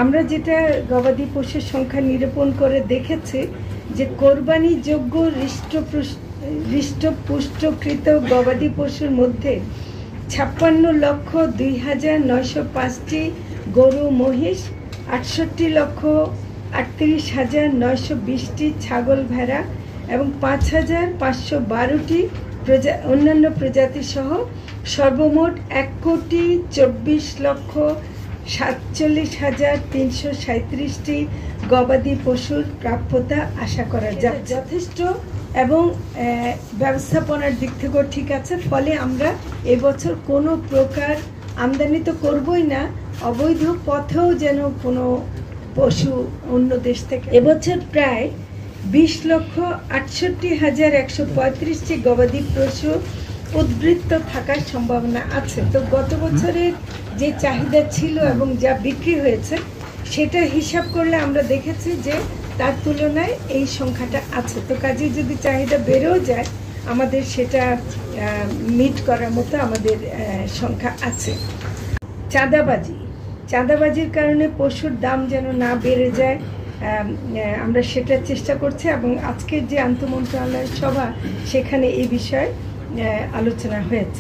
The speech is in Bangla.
আমরা যেটা গবাদি পশুর সংখ্যা নিরূপণ করে দেখেছি যে কোরবানিযোগ্য হৃষ্টপুষ্টকৃত গবাদি পশুর মধ্যে 56,02,905টি গরু মহিষ, 68,38,920টি ছাগল ভেড়া এবং 5,512টি অন্যান্য প্রজাতি সহ সর্বমোট 1,24,47,337টি গবাদি পশুর প্রাপ্যতা আশা করা যায়। যথেষ্ট এবং ব্যবস্থাপনার দিক থেকেও ঠিক আছে। ফলে আমরা এবছর কোনো প্রকার আমদানি তো করবই না, অবৈধ পথেও যেন কোনো পশু অন্য দেশ থেকে এবছর প্রায় 20,68,135টি গবাদি পশু উদ্বৃত্ত থাকার সম্ভাবনা আছে। তো গত বছরের যে চাহিদা ছিল এবং যা বিক্রি হয়েছে সেটা হিসাব করলে আমরা দেখেছি যে তার তুলনায় এই সংখ্যাটা আছে। তো কাজে যদি চাহিদা বেড়েও যায় আমাদের সেটা মিট করার মতো আমাদের সংখ্যা আছে। চাঁদাবাজির কারণে পশুর দাম যেন না বেড়ে যায় আমরা সেটা চেষ্টা করছি এবং আজকের যে আন্তঃমন্ত্রণালয় সভা সেখানে এই বিষয়ে আলোচনা হয়েছে।